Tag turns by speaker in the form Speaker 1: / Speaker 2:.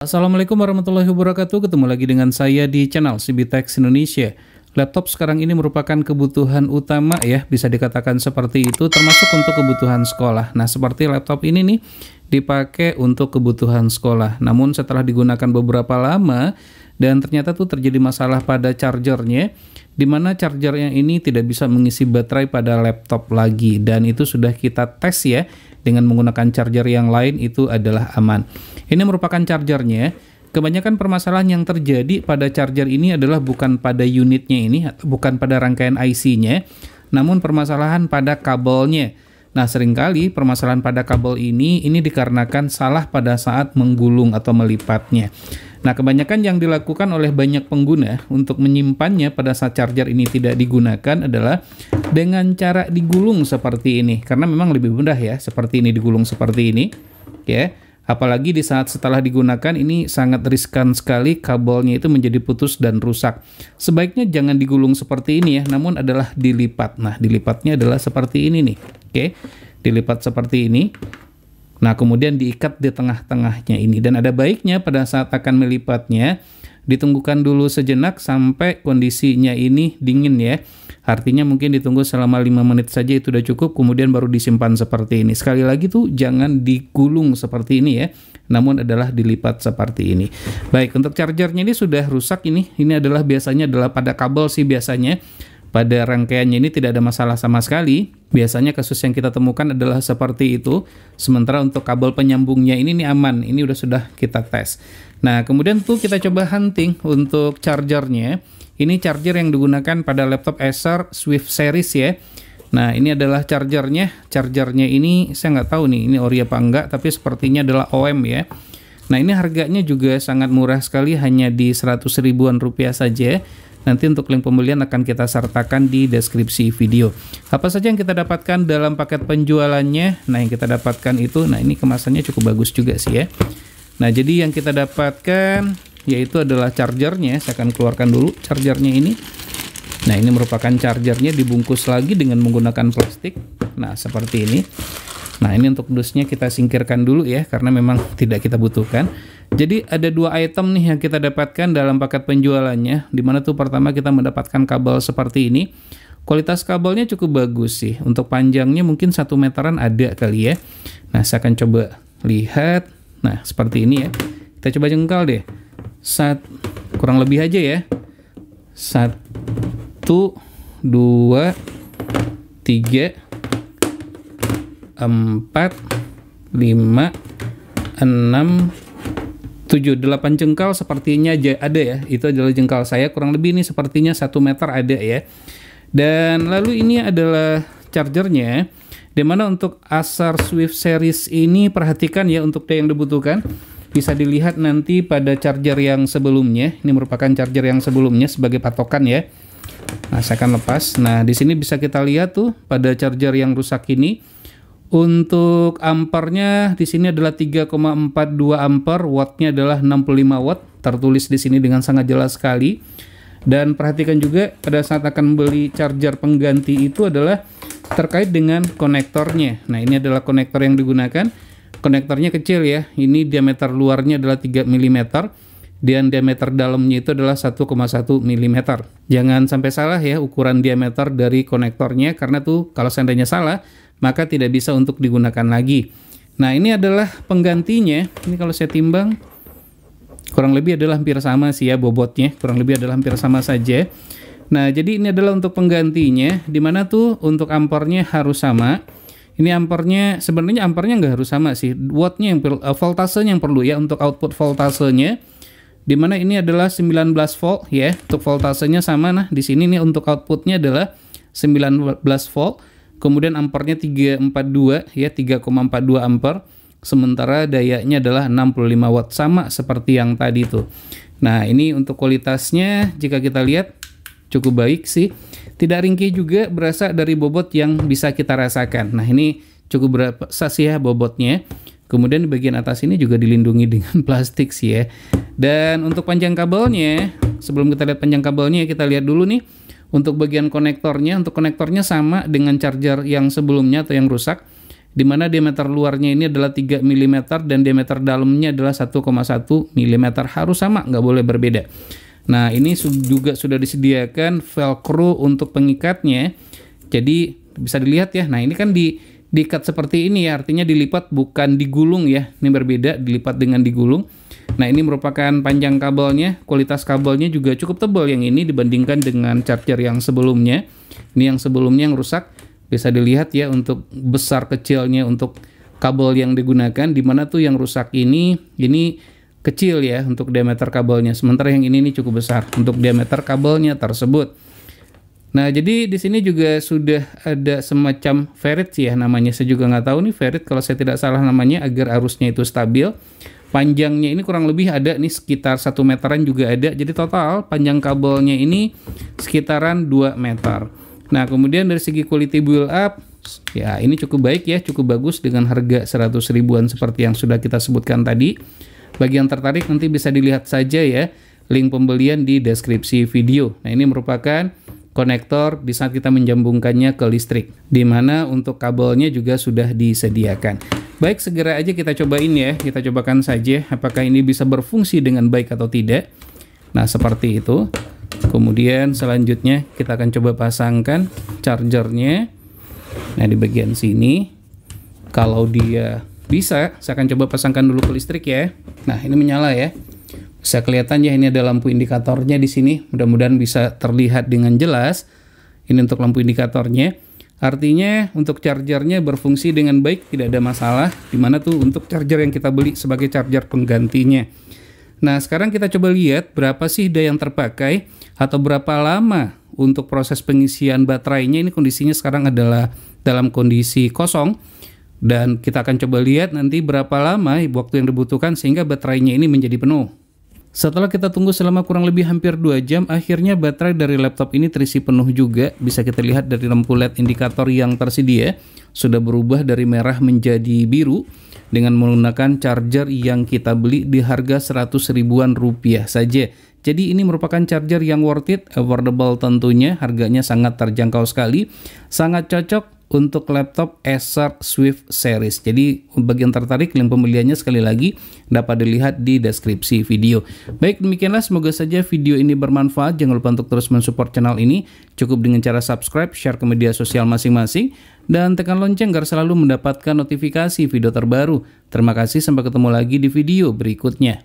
Speaker 1: Assalamualaikum warahmatullahi wabarakatuh. Ketemu lagi dengan saya di channel CBTech Indonesia. Laptop sekarang ini merupakan kebutuhan utama ya, bisa dikatakan seperti itu, termasuk untuk kebutuhan sekolah. Nah, seperti laptop ini nih dipakai untuk kebutuhan sekolah. Namun setelah digunakan beberapa lama dan ternyata tuh terjadi masalah pada chargernya, di mana chargernya ini tidak bisa mengisi baterai pada laptop lagi, dan itu sudah kita tes ya dengan menggunakan charger yang lain, itu adalah aman. Ini merupakan chargernya. Kebanyakan permasalahan yang terjadi pada charger ini adalah bukan pada unitnya ini, bukan pada rangkaian IC-nya, namun permasalahan pada kabelnya. Nah, seringkali permasalahan pada kabel ini dikarenakan salah pada saat menggulung atau melipatnya. Nah, kebanyakan yang dilakukan oleh banyak pengguna untuk menyimpannya pada saat charger ini tidak digunakan adalah dengan cara digulung seperti ini. Karena memang lebih mudah ya, seperti ini, digulung seperti ini. Ya. Apalagi di saat setelah digunakan ini sangat riskan sekali kabelnya itu menjadi putus dan rusak. Sebaiknya jangan digulung seperti ini ya, namun adalah dilipat. Nah, dilipatnya adalah seperti ini nih. Oke, dilipat seperti ini. Nah, kemudian diikat di tengah-tengahnya ini. Dan ada baiknya pada saat akan melipatnya, ditunggukan dulu sejenak sampai kondisinya ini dingin ya. Artinya mungkin ditunggu selama 5 menit saja itu udah cukup, kemudian baru disimpan seperti ini. Sekali lagi tuh jangan digulung seperti ini ya, namun adalah dilipat seperti ini. Baik, untuk chargernya ini sudah rusak ini adalah biasanya adalah pada kabel sih biasanya. Pada rangkaiannya ini tidak ada masalah sama sekali. Biasanya kasus yang kita temukan adalah seperti itu. Sementara untuk kabel penyambungnya ini aman. Ini sudah kita tes. Nah, kemudian tuh kita coba hunting untuk chargernya. Ini charger yang digunakan pada laptop Acer Swift Series ya. Nah, ini adalah chargernya. Chargernya ini saya nggak tahu nih ini ori apa enggak, tapi sepertinya adalah OM ya. Nah, ini harganya juga sangat murah sekali, hanya di 100 ribuan rupiah saja. Nanti untuk link pembelian akan kita sertakan di deskripsi video. Apa saja yang kita dapatkan dalam paket penjualannya? Nah, yang kita dapatkan itu, nah ini kemasannya cukup bagus juga sih ya. Nah, jadi yang kita dapatkan yaitu adalah chargernya. Saya akan keluarkan dulu chargernya ini. Nah, ini merupakan chargernya dibungkus lagi dengan menggunakan plastik. Nah, seperti ini. Nah, ini untuk dusnya kita singkirkan dulu ya, karena memang tidak kita butuhkan. Jadi ada 2 item nih yang kita dapatkan dalam paket penjualannya, dimana tuh pertama kita mendapatkan kabel seperti ini. Kualitas kabelnya cukup bagus sih, untuk panjangnya mungkin 1 meteran ada kali ya. Nah, saya akan coba lihat. Nah, seperti ini ya. Kita coba jengkal deh. Kurang lebih aja ya. 1, 2, 3, 4, 5, 6, 7, 8 jengkal sepertinya ada ya. Itu adalah jengkal saya, kurang lebih ini sepertinya 1 meter ada ya. Dan lalu ini adalah chargernya, dimana untuk Acer Swift Series ini perhatikan ya, untuk yang dibutuhkan bisa dilihat nanti pada charger yang sebelumnya. Ini merupakan charger yang sebelumnya sebagai patokan ya. Nah, saya akan lepas. Nah, di sini bisa kita lihat tuh pada charger yang rusak ini. Untuk ampernya di sini adalah 3,42 ampere, wattnya adalah 65 watt, tertulis di sini dengan sangat jelas sekali. Dan perhatikan juga pada saat akan membeli charger pengganti itu adalah terkait dengan konektornya. Nah, ini adalah konektor yang digunakan. Konektornya kecil ya, ini diameter luarnya adalah 3 mm, dan diameter dalamnya itu adalah 1,1 mm. Jangan sampai salah ya ukuran diameter dari konektornya, karena tuh kalau seandainya salah, maka tidak bisa untuk digunakan lagi. Nah, ini adalah penggantinya. Ini kalau saya timbang, kurang lebih adalah hampir sama sih ya bobotnya. Kurang lebih adalah hampir sama saja. Nah, jadi ini adalah untuk penggantinya, dimana tuh untuk ampernya harus sama. Ini ampernya, sebenarnya ampernya nggak harus sama sih. Wattnya yang voltasenya yang perlu ya, untuk output voltasenya. Dimana ini adalah 19 volt ya, untuk voltasenya sama. Nah, di sini nih untuk outputnya adalah 19 volt. Kemudian ampernya 342 ya, 3,42 ampere. Sementara dayanya adalah 65 watt, sama seperti yang tadi tuh. Nah, ini untuk kualitasnya jika kita lihat cukup baik sih. Tidak ringkih juga, berasa dari bobot yang bisa kita rasakan. Nah, ini cukup berapa sih ya bobotnya. Kemudian di bagian atas ini juga dilindungi dengan plastik sih ya. Dan untuk panjang kabelnya, sebelum kita lihat panjang kabelnya, kita lihat dulu nih. Untuk bagian konektornya, sama dengan charger yang sebelumnya atau yang rusak. di mana diameter luarnya ini adalah 3 mm dan diameter dalamnya adalah 1,1 mm. Harus sama, nggak boleh berbeda. Nah, ini juga sudah disediakan velcro untuk pengikatnya. Jadi bisa dilihat ya. Nah, ini kan diikat seperti ini ya, artinya dilipat bukan digulung ya. Ini berbeda, dilipat dengan digulung. Nah, ini merupakan panjang kabelnya, kualitas kabelnya juga cukup tebal yang ini dibandingkan dengan charger yang sebelumnya. Ini yang sebelumnya yang rusak, bisa dilihat ya untuk besar kecilnya untuk kabel yang digunakan, di mana tuh yang rusak ini kecil ya untuk diameter kabelnya. Sementara yang ini cukup besar untuk diameter kabelnya tersebut. Nah, jadi di sini juga sudah ada semacam ferrit ya namanya. Saya juga nggak tahu nih ferrit kalau saya tidak salah namanya, agar arusnya itu stabil. Panjangnya ini kurang lebih ada nih sekitar 1 meteran juga ada. Jadi total panjang kabelnya ini sekitaran 2 meter. Nah, kemudian dari segi quality build up, ya ini cukup baik ya, cukup bagus dengan harga 100 ribuan seperti yang sudah kita sebutkan tadi. Bagi yang tertarik nanti bisa dilihat saja ya link pembelian di deskripsi video. Nah, ini merupakan konektor di saat kita menjambungkannya ke listrik, di mana untuk kabelnya juga sudah disediakan. Baik, segera aja kita cobain ya, kita cobakan saja apakah ini bisa berfungsi dengan baik atau tidak. Nah, seperti itu. Kemudian selanjutnya kita akan coba pasangkan chargernya. Nah, di bagian sini kalau dia bisa, saya akan coba pasangkan dulu ke listrik ya. Nah, ini menyala ya. Bisa kelihatan ya, ini ada lampu indikatornya di sini. Mudah-mudahan bisa terlihat dengan jelas. Ini untuk lampu indikatornya. Artinya untuk chargernya berfungsi dengan baik, tidak ada masalah. Dimana tuh untuk charger yang kita beli sebagai charger penggantinya. Nah, sekarang kita coba lihat berapa sih daya yang terpakai atau berapa lama untuk proses pengisian baterainya. Ini kondisinya sekarang adalah dalam kondisi kosong. Dan kita akan coba lihat nanti berapa lama waktu yang dibutuhkan sehingga baterainya ini menjadi penuh. Setelah kita tunggu selama kurang lebih hampir 2 jam, akhirnya baterai dari laptop ini terisi penuh juga. Bisa kita lihat dari lampu LED indikator yang tersedia, sudah berubah dari merah menjadi biru dengan menggunakan charger yang kita beli di harga 100 ribuan rupiah saja. Jadi ini merupakan charger yang worth it, affordable tentunya, harganya sangat terjangkau sekali, sangat cocok untuk laptop Acer Swift Series. Jadi bagi yang tertarik, link pembeliannya sekali lagi dapat dilihat di deskripsi video. Baik, demikianlah, semoga saja video ini bermanfaat. Jangan lupa untuk terus mensupport channel ini, cukup dengan cara subscribe, share ke media sosial masing-masing, dan tekan lonceng agar selalu mendapatkan notifikasi video terbaru. Terima kasih, sampai ketemu lagi di video berikutnya.